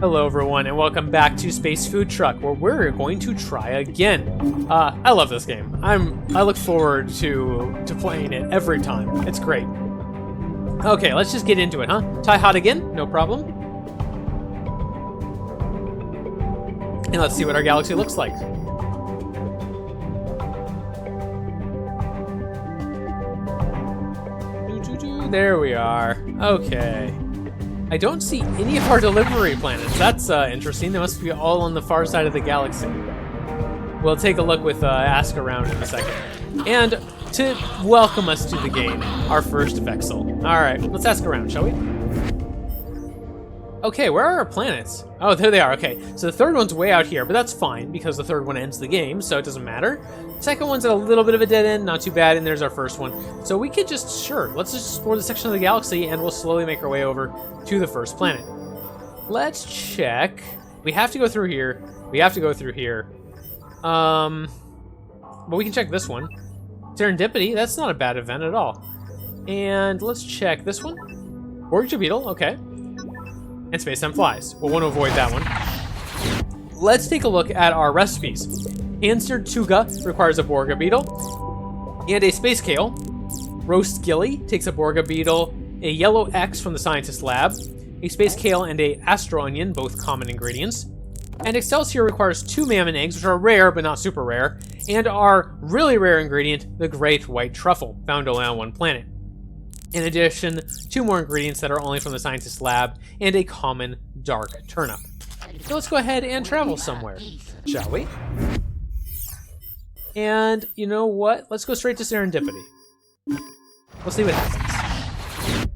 Hello everyone, and welcome back to Space Food Truck, where we're going to try again. I love this game. I look forward to playing it every time. It's great. Okay, let's just get into it, huh? Tie hot again, no problem. And let's see what our galaxy looks like. There we are. Okay. I don't see any of our delivery planets. That's interesting. They must be all on the far side of the galaxy. We'll take a look with Ask Around in a second. And to welcome us to the game, our first Vexel. All right, let's ask around, shall we? Okay, where are our planets? Oh, there they are. Okay, so the third one's way out here, but that's fine because the third one ends the game, so it doesn't matter. Second one's at a little bit of a dead end, not too bad, and there's our first one. So we could just, let's just explore the section of the galaxy and we'll slowly make our way over to the first planet. Let's check. We have to go through here. We have to go through here. But we can check this one. Serendipity, that's not a bad event at all. And let's check this one. Origin Beetle, okay. And Space-Time Flies. We'll want to avoid that one. Let's take a look at our recipes. Answered Tuga requires a Borga Beetle and a Space Kale. Roast Gilly takes a Borga Beetle, a Yellow X from the Scientist Lab, a Space Kale, and a Astro Onion, both common ingredients. And Excelsior requires 2 Mammon Eggs, which are rare but not super rare, and our really rare ingredient, the Great White Truffle, found only on one planet. In addition, 2 more ingredients that are only from the Scientist Lab, and a common dark turnip. So let's go ahead and travel somewhere, shall we? And you know what? Let's go straight to Serendipity. We'll see what happens.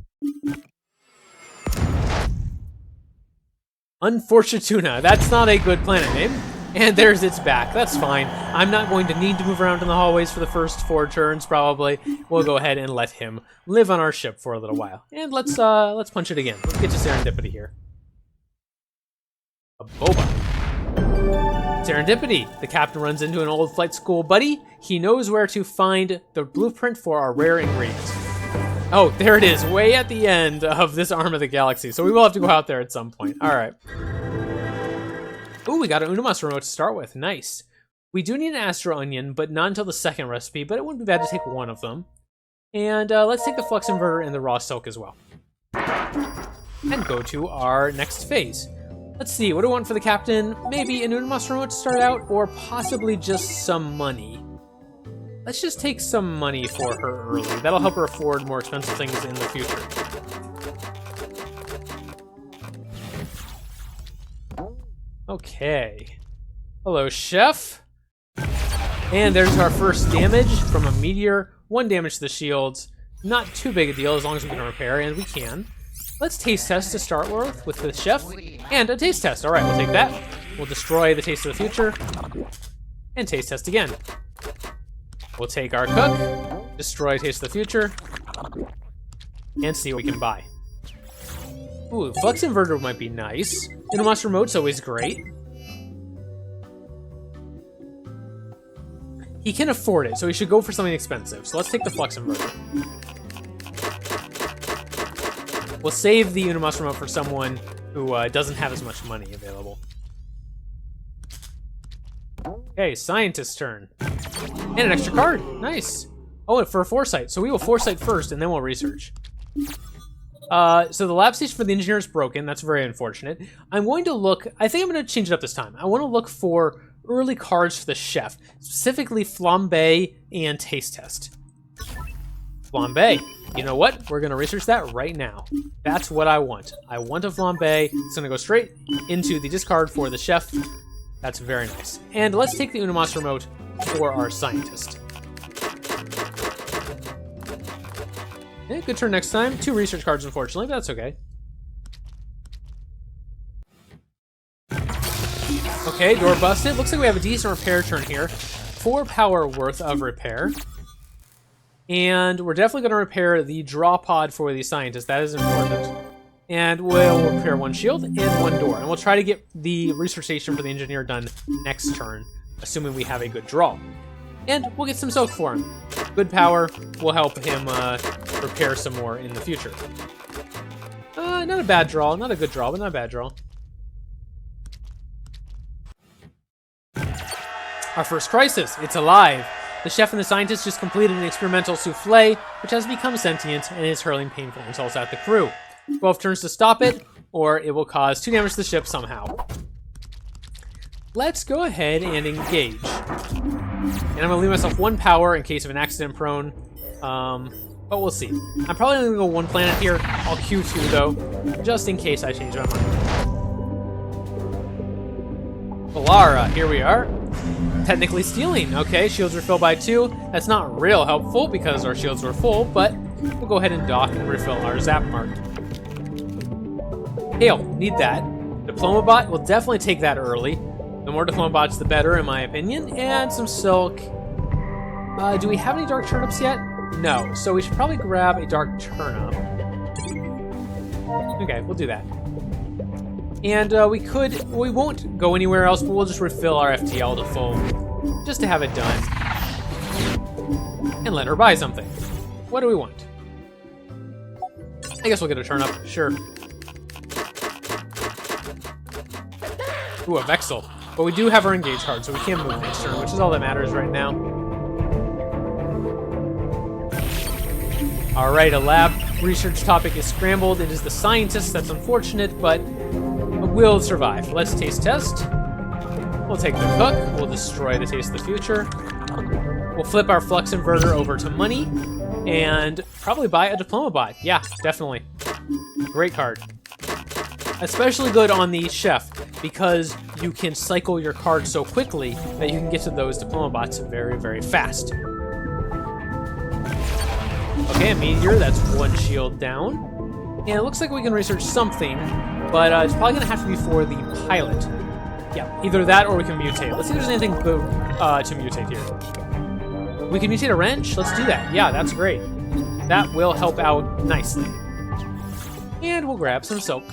Unfortunatuna. That's not a good planet name. And there's its back. That's fine. I'm not going to need to move around in the hallways for the first 4 turns, probably. We'll go ahead and let him live on our ship for a little while. And let's punch it again. Let's get to Serendipity here. A boba. Serendipity. The captain runs into an old flight school buddy. He knows where to find the blueprint for our rare ingredients. Oh, there it is, way at the end of this arm of the galaxy. So we will have to go out there at some point. All right. Ooh, we got an Unamas remote to start with. Nice. We do need an Astro Onion, but not until the second recipe, but it wouldn't be bad to take one of them. And let's take the Flux Inverter and the Raw Silk as well. And go to our next phase. Let's see, what do we want for the captain? Maybe an Unamas remote to start out, or possibly just some money. Let's just take some money for her early. That'll help her afford more expensive things in the future. Okay. Hello, Chef. And there's our first damage from a meteor. 1 damage to the shields. Not too big a deal as long as we can repair, and we can. Let's taste test to start with the Chef. And a taste test. All right, we'll take that. We'll destroy the Taste of the Future. And taste test again. We'll take our cook, destroy Taste of the Future, and see what we can buy. Ooh, Flux Inverter might be nice. Unamas Remote's always great. He can afford it, so he should go for something expensive. So let's take the Flux Inverter. We'll save the Unamas Remote for someone who doesn't have as much money available. Okay, Scientist's turn. And an extra card. Nice. Oh, and for Foresight. So we will Foresight first, and then we'll research. So the lab station for the engineer is broken. That's very unfortunate. I'm going to look... I think I'm going to change it up this time. I want to look for early cards for the chef. Specifically, Flambe and Taste Test. Flambe. You know what? We're going to research that right now. That's what I want. I want a Flambe. It's going to go straight into the discard for the chef. That's very nice. And let's take the Unamas remote for our scientist. Yeah, good turn next time. 2 research cards, unfortunately, but that's okay. Okay, door busted. Looks like we have a decent repair turn here. 4 power worth of repair. And we're definitely going to repair the draw pod for the scientist. That is important. And we'll repair 1 shield and 1 door. And we'll try to get the research station for the engineer done next turn, assuming we have a good draw. And we'll get some soak for him. Good power will help him repair some more in the future. Not a bad draw. Not a good draw, but not a bad draw. Our first crisis. It's alive. The chef and the scientist just completed an experimental souffle, which has become sentient and is hurling painful insults at the crew. 12 turns to stop it, or it will cause 2 damage to the ship somehow. Let's go ahead and engage. And I'm going to leave myself 1 power in case of an accident prone. But we'll see. I'm probably only going to go 1 planet here. I'll Q2 though, just in case I change my mind. Valara, here we are. Technically stealing. Okay, shields refill by 2. That's not real helpful because our shields were full, but we'll go ahead and dock and refill our zap mark. Hail, need that. Diploma bot, we'll definitely take that early. The more diploma bots, the better, in my opinion. And some silk. Do we have any dark turnips yet? No, so we should probably grab a dark turnip. Okay, we'll do that. And we won't go anywhere else, but we'll just refill our FTL to full, just to have it done. And let her buy something. What do we want? I guess we'll get a turnip, sure. Ooh, a Vexel. But we do have our engage card, so we can move next turn, which is all that matters right now. Alright, a lab research topic is scrambled. It is the scientist. That's unfortunate, but we'll survive. Let's taste test. We'll take the cook. We'll destroy the taste of the future. We'll flip our flux inverter over to money and probably buy a diploma bot. Yeah, definitely. Great card. Especially good on the chef because you can cycle your card so quickly that you can get to those diploma bots very, very fast. Okay, a meteor, that's 1 shield down. And it looks like we can research something, but it's probably going to have to be for the pilot. Yeah, either that or we can mutate. Let's see if there's anything to mutate here. We can mutate a wrench? Let's do that. Yeah, that's great. That will help out nicely. And we'll grab some silk.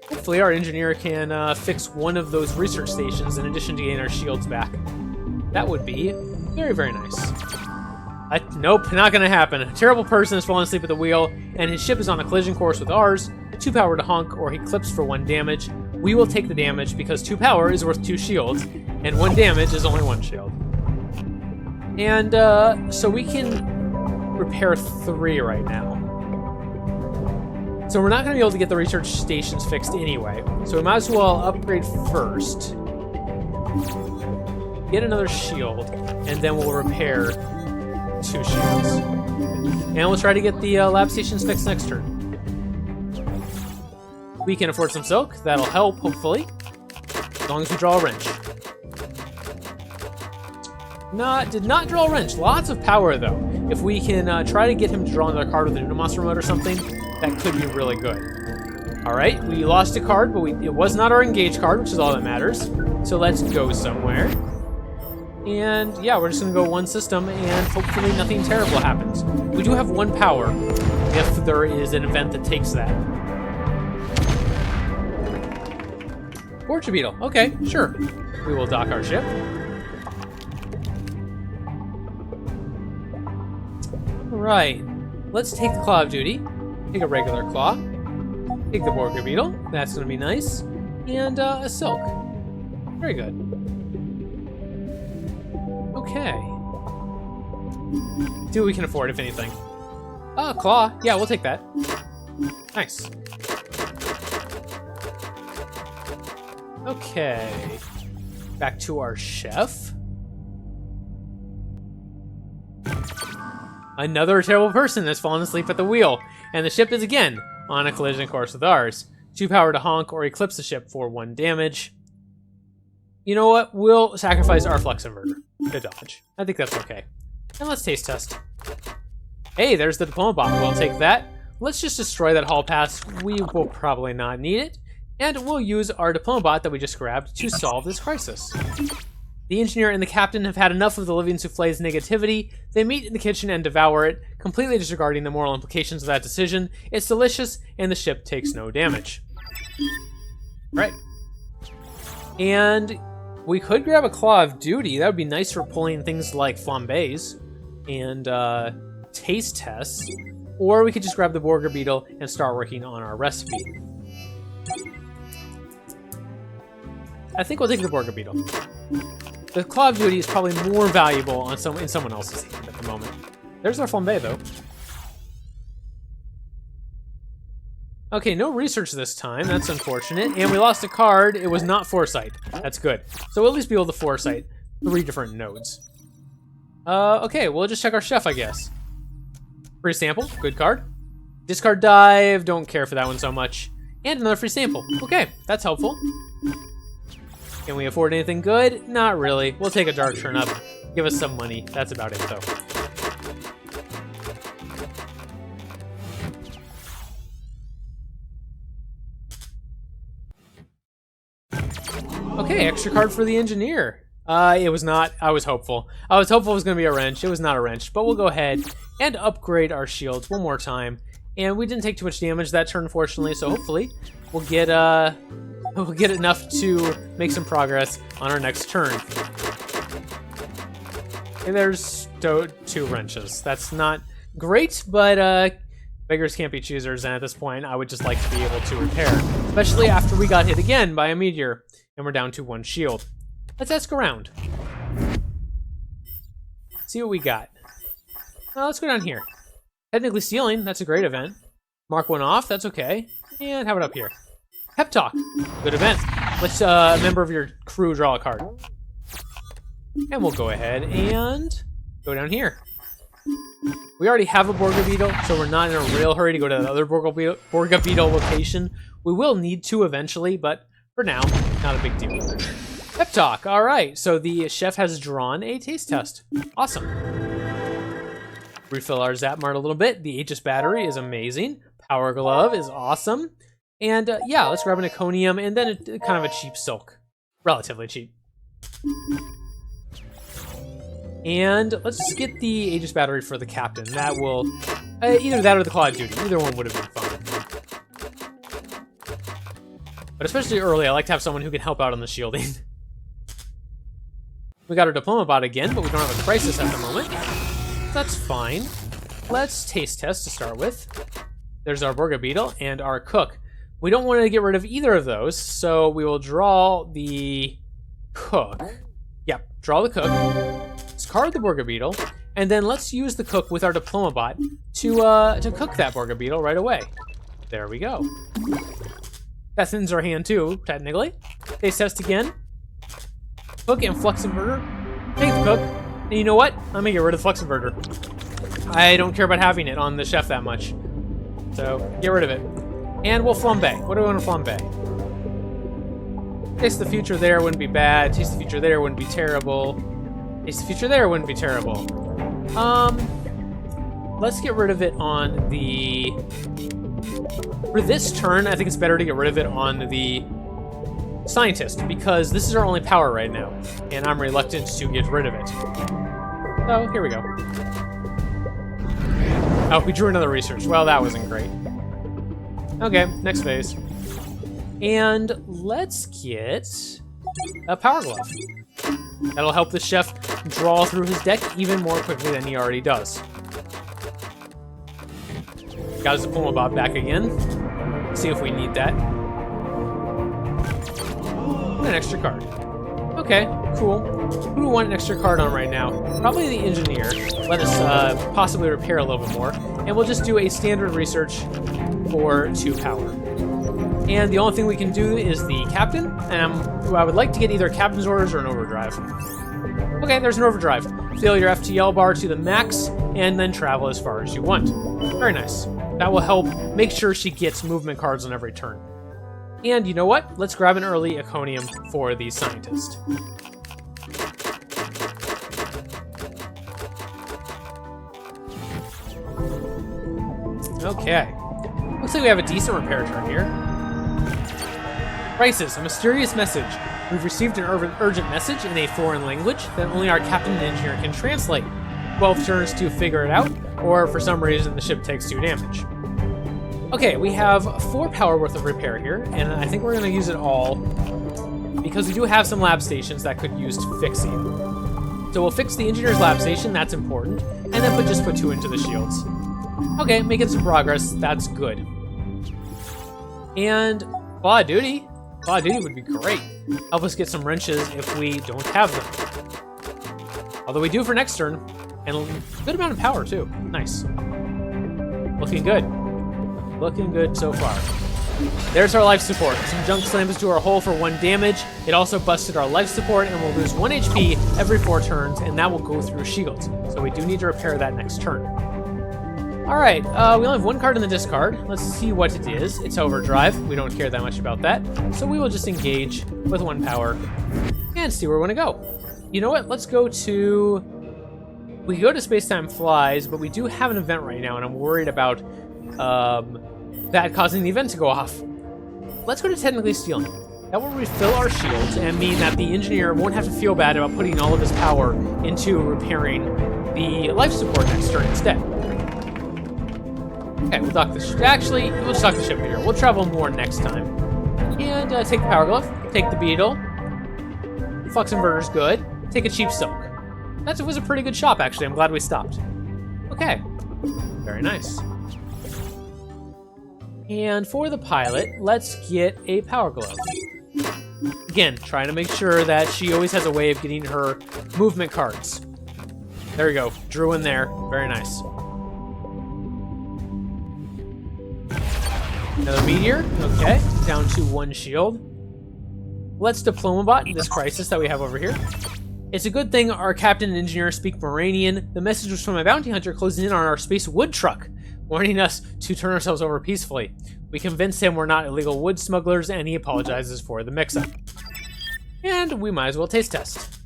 Hopefully our engineer can fix one of those research stations in addition to getting our shields back. That would be very, very nice. Nope, not gonna happen. A terrible person has fallen asleep at the wheel, and his ship is on a collision course with ours. 2 power to honk, or he clips for 1 damage. We will take the damage because 2 power is worth 2 shields, and 1 damage is only 1 shield. And so we can repair 3 right now. So we're not gonna be able to get the research stations fixed anyway. So we might as well upgrade first. Get another shield, and then we'll repair 2 shields. And we'll try to get the lab stations fixed next turn. We can afford some silk. That'll help, hopefully. As long as we draw a wrench. Did not draw a wrench. Lots of power, though. If we can try to get him to draw another card with a Nunamonster remote or something, that could be really good. Alright, we lost a card, but it was not our engage card, which is all that matters. So let's go somewhere. And yeah, we're just gonna go 1 system and hopefully nothing terrible happens. We do have 1 power if there is an event that takes that. Orchard Beetle, okay, sure. We will dock our ship. Right, let's take the Claw of Duty. Take a regular claw. Take the Borger Beetle, that's gonna be nice. And a silk, very good. Okay. Do what we can afford, if anything. Claw. Yeah, we'll take that. Nice. Okay. Back to our chef. Another terrible person has fallen asleep at the wheel, and the ship is again on a collision course with ours. 2 power to honk or eclipse the ship for 1 damage. You know what? We'll sacrifice our flux inverter to dodge. I think that's okay. And let's taste test. Hey, there's the diploma bot. We'll take that. Let's just destroy that hall pass. We will probably not need it. And we'll use our diploma bot that we just grabbed to solve this crisis. The engineer and the captain have had enough of the living souffle's negativity. They meet in the kitchen and devour it, completely disregarding the moral implications of that decision. It's delicious, and the ship takes no damage. Right. And we could grab a Claw of Duty. That would be nice for pulling things like flambés and taste tests. Or we could just grab the Borger Beetle and start working on our recipe. I think we'll take the Borga Beetle. The Claw of Duty is probably more valuable on in someone else's hand at the moment. There's our flambe, though. Okay, no research this time. That's unfortunate. And we lost a card. It was not Foresight. That's good. So we'll at least be able to Foresight 3 different nodes. Okay, we'll just check our chef, I guess. Free sample. Good card. Discard dive. Don't care for that one so much. And another free sample. Okay, that's helpful. Can we afford anything good? Not really. We'll take a dark turn up. Give us some money. That's about it, though. Okay, extra card for the engineer. It was not. I was hopeful. I was hopeful it was going to be a wrench. It was not a wrench, but we'll go ahead and upgrade our shields one more time. And we didn't take too much damage that turn, fortunately, so hopefully we'll get enough to make some progress on our next turn. And there's 2 wrenches. That's not great, but beggars can't be choosers, and at this point, I would just like to be able to repair, especially after we got hit again by a meteor, and we're down to 1 shield. Let's ask around. See what we got. Well, let's go down here. Technically stealing, that's a great event. Mark 1 off, that's okay. And how about up here? Pep Talk, good event. Let's a member of your crew draw a card. And we'll go ahead and go down here. We already have a Borga Beetle, so we're not in a real hurry to go to the other Borga Beetle location. We will need to eventually, but for now, not a big deal. Pep Talk, all right. So the chef has drawn a taste test. Awesome. Refill our Zap Mart a little bit. The Aegis battery is amazing. Power Glove is awesome. And yeah, let's grab an Iconium and then kind of a cheap silk. Relatively cheap. And let's just get the Aegis battery for the captain. That will, either that or the Claw of Duty. Either one would have been fun. But especially early, I like to have someone who can help out on the shielding. We got our Diploma Bot again, but we don't have a crisis at the moment. That's fine. Let's taste test to start with. There's our Borga Beetle and our Cook. We don't want to get rid of either of those, so we will draw the Cook. Yep, draw the Cook. Discard the Borga Beetle, and then let's use the Cook with our Diploma Bot to cook that Borga Beetle right away. There we go. That thins our hand too, technically. Taste test again. Cook and Flux Inverter. Take the Cook. And you know what? I'm gonna get rid of the Flux Inverter. I don't care about having it on the chef that much. So, get rid of it. And we'll flambe. What do we want to flambe? Taste the Future there wouldn't be bad. Taste the Future there wouldn't be terrible. Taste the Future there wouldn't be terrible. Let's get rid of it on the... For this turn, I think it's better to get rid of it on the Scientist, because this is our only power right now, and I'm reluctant to get rid of it. So, here we go. Oh, we drew another research. Well, that wasn't great. Okay, next phase. And let's get a Power Glove. That'll help the chef draw through his deck even more quickly than he already does. Got his Diploma Bot back again. See if we need that. And an extra card. Okay, cool. Who do we want an extra card on right now? Probably the Engineer. Let us possibly repair a little bit more. And we'll just do a standard research for 2 power. And the only thing we can do is the Captain. And I would like to get either Captain's Orders or an Overdrive. Okay, there's an Overdrive. Fill your FTL bar to the max, and then travel as far as you want. Very nice. That will help make sure she gets movement cards on every turn. And you know what? Let's grab an early Iconium for the Scientist. Okay. Looks like we have a decent repair turn here. Crisis, a mysterious message. We've received an urgent message in a foreign language that only our captain and engineer can translate. 12 turns to figure it out, or for some reason the ship takes 2 damage. Okay, we have 4 power worth of repair here, and I think we're going to use it all because we do have some lab stations that could use fixing. So we'll fix the engineer's lab station, that's important, and then just put 2 into the shields. Okay, making some progress, that's good. And Claw of Duty, Call of Duty would be great. Help us get some wrenches if we don't have them. Although we do for next turn, and a good amount of power too. Nice. Looking good. Looking good so far. There's our life support. Some junk slams to our hull for 1 damage. It also busted our life support, and we'll lose 1 HP every 4 turns, and that will go through shields. So we do need to repair that next turn. Alright, we only have 1 card in the discard. Let's see what it is. It's Overdrive. We don't care that much about that. So we will just engage with 1 power and see where we want to go. You know what? Let's go to... We can go to Space-Time Flies, but we do have an event right now, and I'm worried about that causing the event to go off. Let's go to Technically Stealing. That will refill our shields and mean that the engineer won't have to feel bad about putting all of his power into repairing the life support next turn instead. Okay, we'll dock the ship. Actually, we'll just dock the ship here. We'll travel more next time. And take the Power Glove, take the Beetle. Flux Inverter's good. Take a cheap Silk. That was a pretty good shop, actually. I'm glad we stopped. Okay. Very nice. And for the pilot, let's get a Power Glove. Again, trying to make sure that she always has a way of getting her movement cards. There we go. Drew in there. Very nice. Another Meteor. Okay. Down to 1 shield. Let's Diploma Bot this crisis that we have over here. It's a good thing our captain and engineer speak Moranian. The message was from a bounty hunter closing in on our space wood truck, warning us to turn ourselves over peacefully. We convinced him we're not illegal wood smugglers, and he apologizes for the mix-up. And we might as well taste test.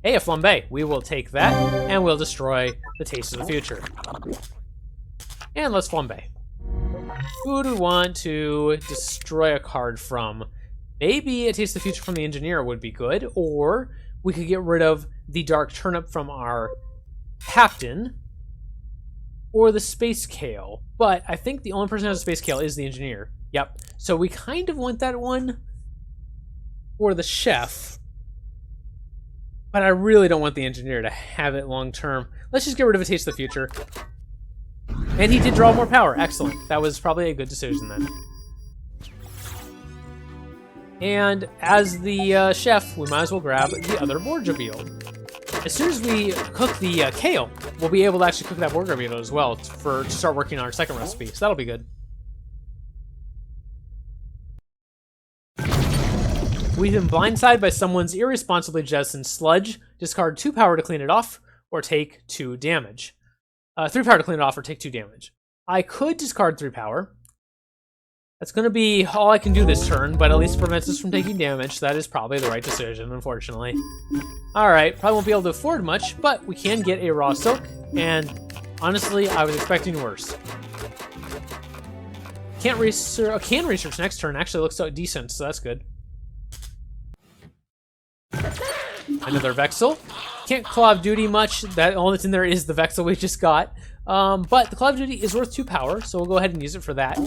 Hey, a flambe. We will take that, and we'll destroy the Taste of the Future. And let's flambe. Who do we want to destroy a card from? Maybe a Taste of the Future from the engineer would be good, or we could get rid of the Dark Turnip from our captain, or the Space Kale. But I think the only person who has a Space Kale is the engineer. Yep. So we kind of want that one for the chef. But I really don't want the engineer to have it long term. Let's just get rid of a Taste of the Future. And he did draw more power. Excellent. That was probably a good decision then. And as the chef, we might as well grab the other Borgia beetle. As soon as we cook the kale, we'll be able to actually cook that Borgia beetle as well to start working on our second recipe. So that'll be good. We've been blindsided by someone's irresponsibly jettisoned sludge. Discard 2 power to clean it off, or take 2 damage. 3 power to clean it off, or take 2 damage. I could discard 3 power. That's going to be all I can do this turn, but at least it prevents us from taking damage. So that is probably the right decision, unfortunately. Alright, probably won't be able to afford much, but we can get a raw silk, and honestly, I was expecting worse. Can research next turn. Actually looks so decent, so that's good. Another Vexel. Can't Call of Duty much. All that's in there is the Vexel we just got. But the Call of Duty is worth 2 power, so we'll go ahead and use it for that.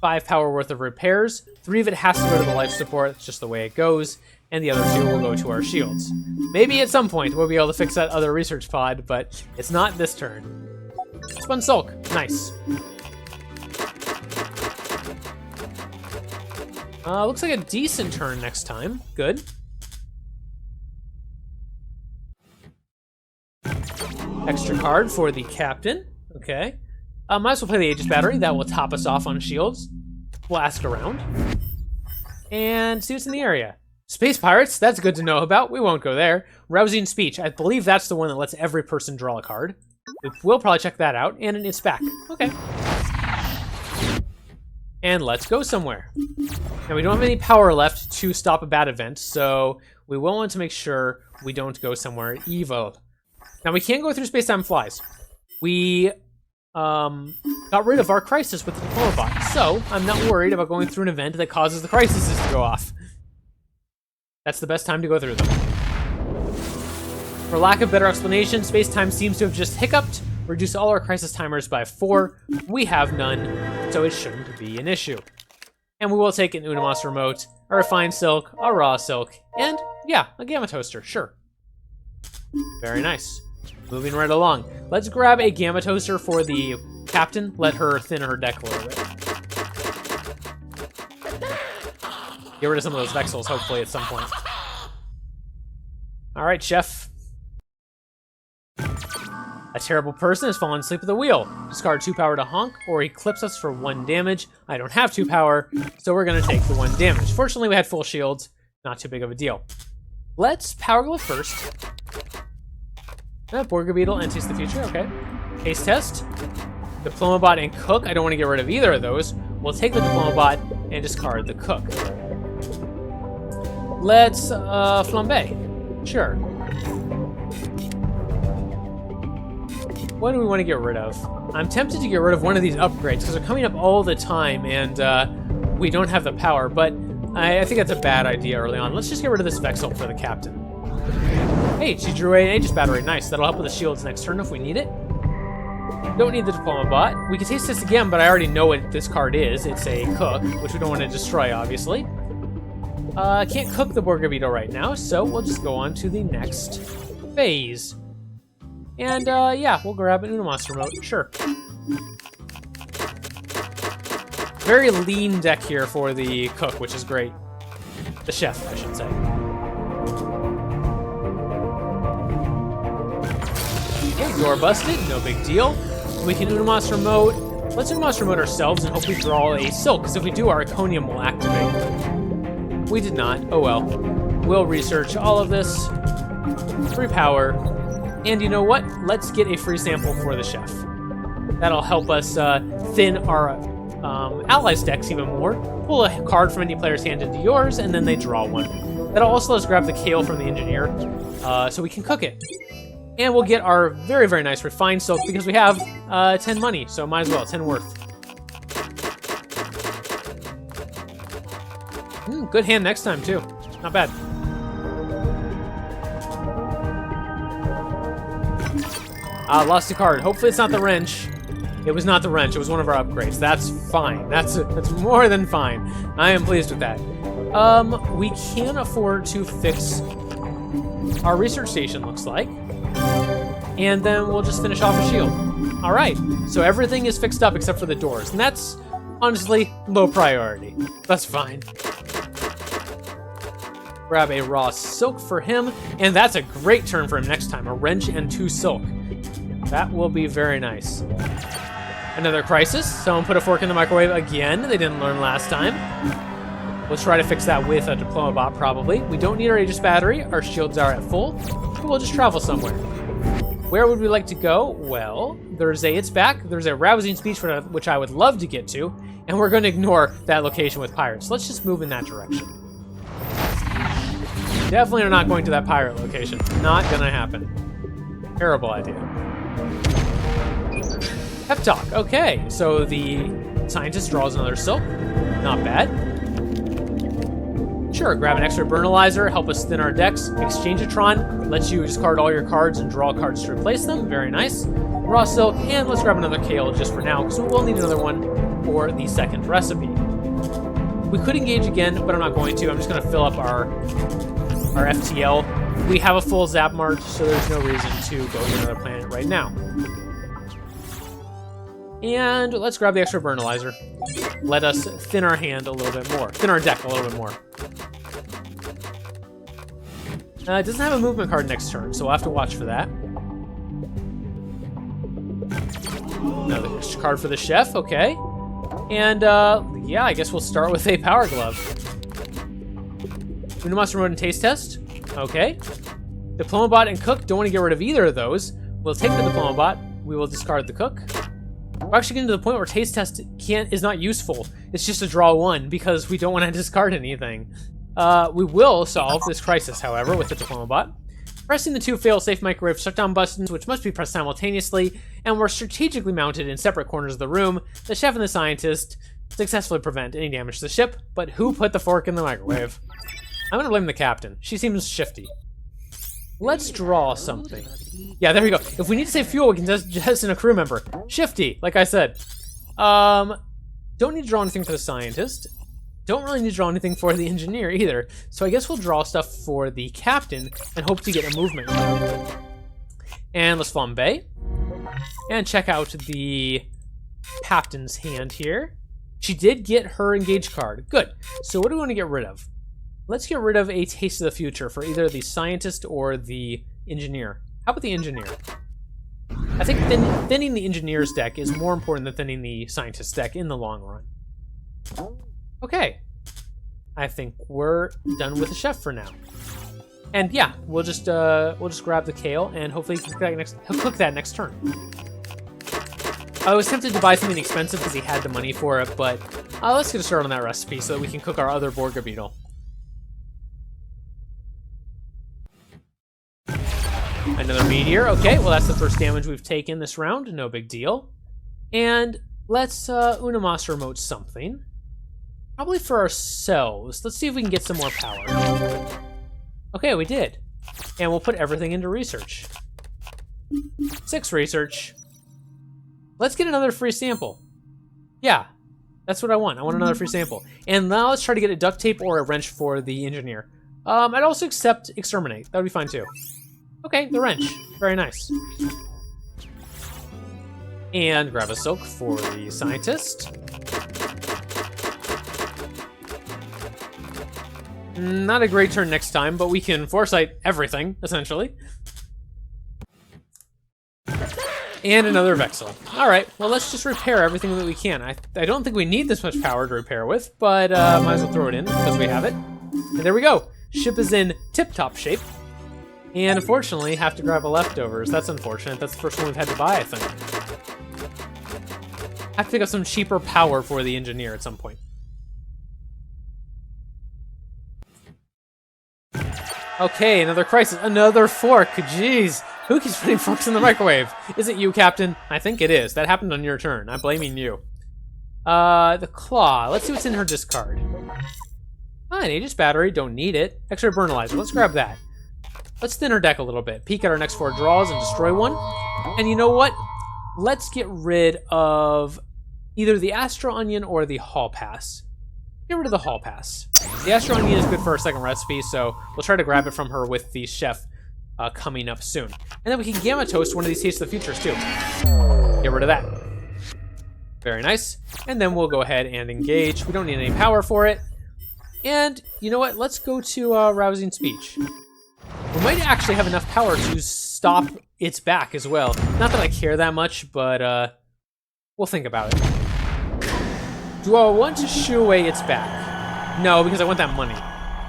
5 power worth of repairs. 3 of it has to go to the life support. It's just the way it goes. And the other 2 will go to our shields. Maybe at some point we'll be able to fix that other research pod, but it's not this turn. Spun Sulk. Nice. Looks like a decent turn next time. Good. Extra card for the captain. Okay. Might as well play the Aegis Battery. That will top us off on shields. We'll ask around. And see what's in the area. Space Pirates, that's good to know about. We won't go there. Rousing Speech. I believe that's the one that lets every person draw a card. We'll probably check that out. And it's back. Okay. And let's go somewhere. Now, we don't have any power left to stop a bad event, so we will want to make sure we don't go somewhere evil. Now, we can go through Space-Time Flies. We got rid of our crisis with the Diploma Bot, so I'm not worried about going through an event that causes the crises to go off. That's the best time to go through them. For lack of better explanation, Space-Time seems to have just hiccuped, reduced all our crisis timers by 4. We have none, so it shouldn't be an issue. And we will take an Unimos remote, a refined silk, a raw silk, and yeah, a gamma toaster, sure. Very nice. Moving right along. Let's grab a gamma toaster for the captain. Let her thin her deck a little bit. Get rid of some of those Vexels, hopefully, at some point. Alright, chef. A terrible person has fallen asleep at the wheel. Discard 2 power to honk, or he clips us for 1 damage. I don't have 2 power, so we're going to take the 1 damage. Fortunately, we had full shields. Not too big of a deal. Let's Power Glove first. Borga Beetle and Taste the Future, okay. Taste Test. Diploma Bot and Cook. I don't want to get rid of either of those. We'll take the Diploma Bot and discard the Cook. Let's Flambe. Sure. What do we want to get rid of? I'm tempted to get rid of one of these upgrades because they're coming up all the time and we don't have the power, but I think that's a bad idea early on. Let's just get rid of this Vexel for the captain. Hey, she drew an Aegis battery. Nice. That'll help with the shields next turn if we need it. Don't need the Diploma Bot. We can taste this again, but I already know what this card is. It's a Cook, which we don't want to destroy, obviously. Can't cook the Borgavito right now, so we'll just go on to the next phase. And, yeah, we'll grab an Unamonster remote. Sure. Very lean deck here for the Cook, which is great. The chef, I should say. Okay, door busted. No big deal. We can Unamonster remote. Let's Unamonster remote ourselves and hope we draw a Silk, because if we do, our Iconium will activate. We did not. Oh well. We'll research all of this. 3 power. And you know what? Let's get a free sample for the chef. That'll help us thin our allies' decks even more. Pull a card from any player's hand into yours, and then they draw one. That'll also let us grab the kale from the engineer, so we can cook it. And we'll get our very, very nice refined silk because we have 10 money, so might as well, 10 worth. Good hand next time, too. Not bad. Lost a card. Hopefully it's not the wrench. It was not the wrench. It was one of our upgrades. That's fine. That's more than fine. I am pleased with that. We can afford to fix our research station, looks like. And then we'll just finish off a shield. All right. So everything is fixed up except for the doors. And that's, honestly, low priority. That's fine. Grab a raw silk for him. And that's a great turn for him next time. A wrench and 2 silk. That will be very nice. Another crisis. Someone put a fork in the microwave again. They didn't learn last time. We'll try to fix that with a Diploma Bot, probably. We don't need our Aegis battery. Our shields are at full. We'll just travel somewhere. Where would we like to go? Well, there's a It's Back. There's a rousing speech, which I would love to get to. And we're going to ignore that location with pirates. Let's just move in that direction. Definitely are not going to that pirate location. Not going to happen. Terrible idea. Pep Talk. Okay, so the scientist draws another silk. Not bad. Sure, grab an extra Burnalizer, help us thin our decks. Exchangeatron lets you discard all your cards and draw cards to replace them. Very nice. Raw silk, and let's grab another kale just for now, because we will need another one for the second recipe. We could engage again, but I'm not going to. I'm just going to fill up our FTL. We have a full Zap March, so there's no reason to go to another planet right now. And let's grab the extra Burnalizer. Let us thin our hand a little bit more. Thin our deck a little bit more. It doesn't have a movement card next turn, so we'll have to watch for that. Another extra card for the chef, okay. And, yeah, I guess we'll start with a Power Glove. Unamonster remote and Taste Test. Okay. Diploma Bot and Cook. Don't want to get rid of either of those. We'll take the Diploma Bot. We will discard the Cook. We're actually getting to the point where Taste Test is not useful. It's just a draw 1 because we don't want to discard anything. We will solve this crisis, however, with the Diploma Bot. Pressing the 2 fail-safe microwave shutdown buttons, which must be pressed simultaneously, and were strategically mounted in separate corners of the room, the chef and the scientist successfully prevent any damage to the ship. But who put the fork in the microwave? I'm gonna blame the captain. She seems shifty. Let's draw something. Yeah, there we go. If we need to save fuel, we can just jettison a crew member. Shifty, like I said. Don't need to draw anything for the scientist. Don't really need to draw anything for the engineer either. So I guess we'll draw stuff for the captain and hope to get a movement. And let's flambe. And check out the captain's hand here. She did get her engaged card. Good. So what do we want to get rid of? Let's get rid of a taste of the future for either the scientist or the engineer. How about the engineer? I think thinning the engineer's deck is more important than thinning the scientist's deck in the long run. Okay. I think we're done with the chef for now. And yeah, we'll just grab the kale and hopefully cook that next turn. I was tempted to buy something expensive because he had the money for it, but let's get started on that recipe so that we can cook our other Borga beetle. Another meteor. Okay, well that's the first damage we've taken this round. No big deal. And let's Unamaster remote something. Probably for ourselves. Let's see if we can get some more power. Okay, we did. And we'll put everything into research. 6 research. Let's get another free sample. Yeah, that's what I want. I want another free sample. And now let's try to get a duct tape or a wrench for the engineer. I'd also accept exterminate. That would be fine too. Okay, the wrench. Very nice. And grab a silk for the scientist. Not a great turn next time, but we can foresight everything, essentially. And another Vexel. Alright, well let's just repair everything that we can. I don't think we need this much power to repair with, but might as well throw it in, because we have it. And there we go. Ship is in tip-top shape. And unfortunately, have to grab a leftovers. That's unfortunate. That's the first one we've had to buy, I think. Have to pick up some cheaper power for the engineer at some point. Okay, another crisis. Another fork. Jeez. Who keeps putting forks in the microwave? Is it you, Captain? I think it is. That happened on your turn. I'm blaming you. The claw. Let's see what's in her discard. An Aegis battery. Don't need it. Extra Burnalizer. Let's grab that. Let's thin her deck a little bit. Peek at our next 4 draws and destroy one. And you know what? Let's get rid of either the Astro Onion or the Hall Pass. Get rid of the Hall Pass. The Astro Onion is good for our second recipe, so we'll try to grab it from her with the chef coming up soon. And then we can Gamma Toast one of these Taste of the Futures too. Get rid of that. Very nice. And then we'll go ahead and engage. We don't need any power for it. And you know what? Let's go to Rousing Speech. We might actually have enough power to stop its back as well. Not that I care that much, but we'll think about it. Do I want to shoo away its back? No, because I want that money.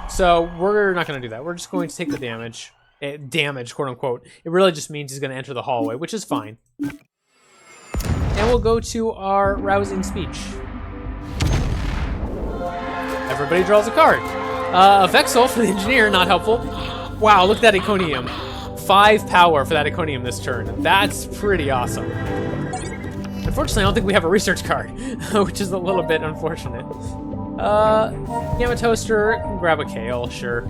So we're not going to do that. We're just going to take the damage. Damage, quote unquote. It really just means he's going to enter the hallway, which is fine. And we'll go to our Rousing Speech. Everybody draws a card. A Vexel for the engineer, not helpful. Wow, look at that Iconium. 5 power for that Iconium this turn. That's pretty awesome. Unfortunately, I don't think we have a research card, which is a little bit unfortunate. Gamma Toaster, grab a Kale, sure.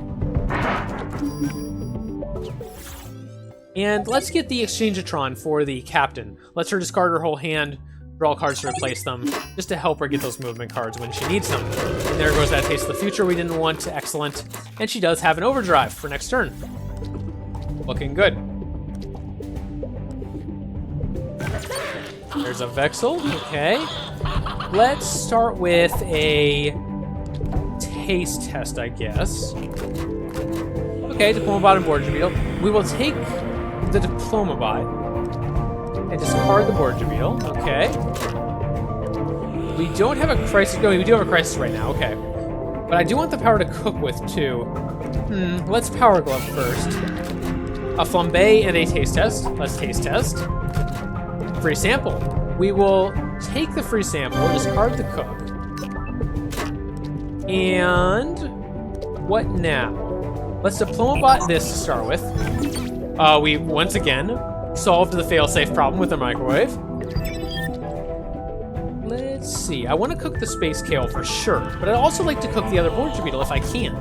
And let's get the Exchangeatron for the captain. Let's her discard her whole hand, draw cards to replace them, just to help her get those movement cards when she needs them. And there goes that Taste of the Future we didn't want. Excellent. And she does have an overdrive for next turn. Looking good. There's a Vexel. Okay. Let's start with a taste test, I guess. Okay, Diploma Bot and Borgia Beetle. We will take the Diploma Bot and discard the Borgia Beetle. Okay. We don't have a crisis. No, we do have a crisis right now. Okay. But I do want the power to cook with, too. Let's Power Glove first. A Flambe and a taste test. Let's taste test. Free sample. We will take the free sample, discard the cook. And what now? Let's Diploma Bot this to start with. We, once again, solved the failsafe problem with the microwave. Let's see. I want to cook the Space Kale for sure, but I'd also like to cook the other Borgia Beetle if I can.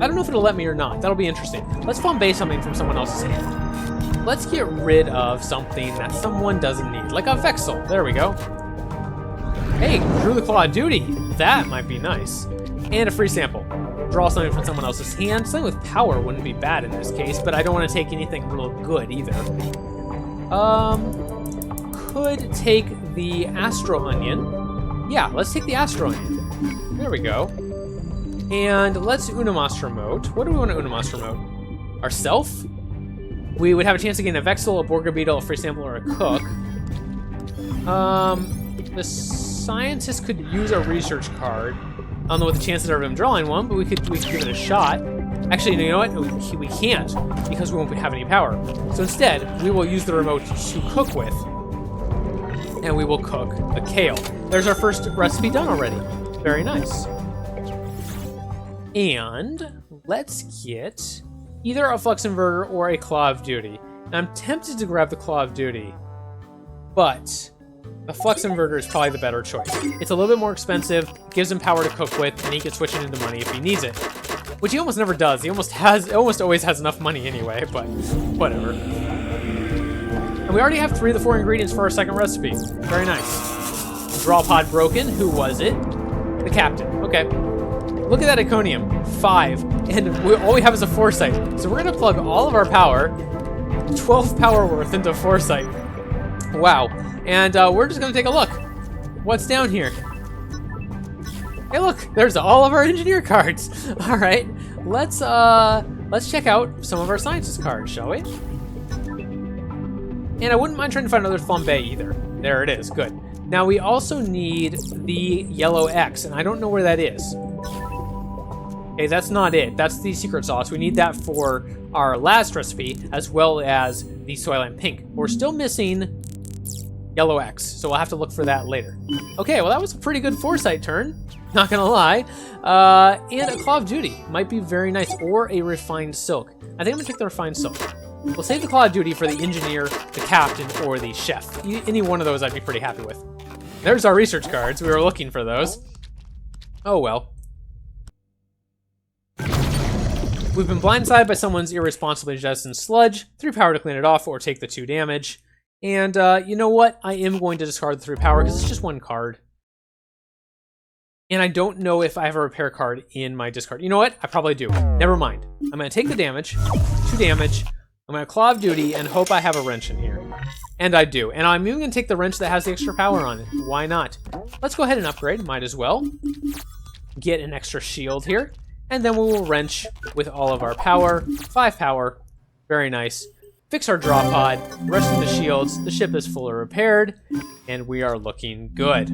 I don't know if it'll let me or not. That'll be interesting. Let's Flambe something from someone else's hand. Let's get rid of something that someone doesn't need, like a Vexel. There we go. Hey, drew the Claw of Duty. That might be nice. And a free sample. Draw something from someone else's hand. Something with power wouldn't be bad in this case, but I don't want to take anything real good either. Could take the Astro Onion Yeah, let's take the Astroin. There we go. And let's Unamas remote. What do we want to Unamas remote? Ourself? We would have a chance to gain a Vexel, a Borga Beetle, a free sample, or a cook. The scientist could use a research card. I don't know what the chances are of him drawing one, but we could give it a shot. Actually, you know what? We can't, because we won't have any power. So instead, we will use the remote to cook with. And we will cook a kale. There's our first recipe done already. Very nice. And let's get either a flux inverter or a claw of duty. Now, I'm tempted to grab the claw of duty, but the flux inverter is probably the better choice. It's a little bit more expensive, gives him power to cook with, and he can switch it into money if he needs it. Which he almost never does. He almost always has enough money anyway, but whatever. And we already have 3 of the 4 ingredients for our second recipe. Very nice. Draw pod broken. Who was it? The captain. Okay. Look at that Iconium. 5. And all we have is a foresight. So we're going to plug all of our power, 12 power worth, into foresight. Wow. And we're just going to take a look. What's down here? Hey, look. There's all of our engineer cards. All right. Let's check out some of our scientist cards, shall we? And I wouldn't mind trying to find another flambe either. There it is. Good. Now we also need the yellow X, and I don't know where that is. Okay, that's not it. That's the secret sauce. We need that for our last recipe, as well as the Soylent Pink. We're still missing yellow X, so we'll have to look for that later. Okay, well that was a pretty good foresight turn. Not gonna lie. And a Claw of Duty might be very nice, or a refined silk. I think I'm gonna take the refined silk. We'll save the Claw of Duty for the engineer, the captain, or the chef. Any one of those I'd be pretty happy with. There's our research cards. We were looking for those. Oh well. We've been blindsided by someone's irresponsibly jettisoned sludge. 3 power to clean it off or take the 2 damage. And you know what? I am going to discard the 3 power because it's just 1 card. And I don't know if I have a repair card in my discard. You know what? I probably do. Never mind. I'm going to take the damage. 2 damage. I'm going to Claw of Duty and hope I have a wrench in here. And I do. And I'm even going to take the wrench that has the extra power on it. Why not? Let's go ahead and upgrade. Might as well. Get an extra shield here. And then we will wrench with all of our power. 5 power. Very nice. Fix our draw pod. Rest of the shields. The ship is fully repaired. And we are looking good.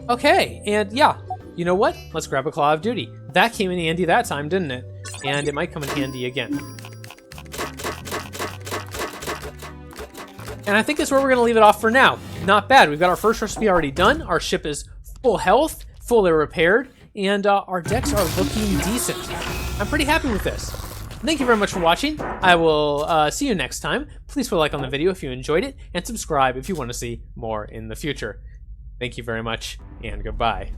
Okay. And yeah. You know what? Let's grab a Claw of Duty. That came in handy that time, didn't it? And it might come in handy again. And I think that's where we're going to leave it off for now. Not bad. We've got our first recipe already done. Our ship is full health, fully repaired, and our decks are looking decent. I'm pretty happy with this. Thank you very much for watching. I will see you next time. Please put a like on the video if you enjoyed it, and subscribe if you want to see more in the future. Thank you very much, and goodbye.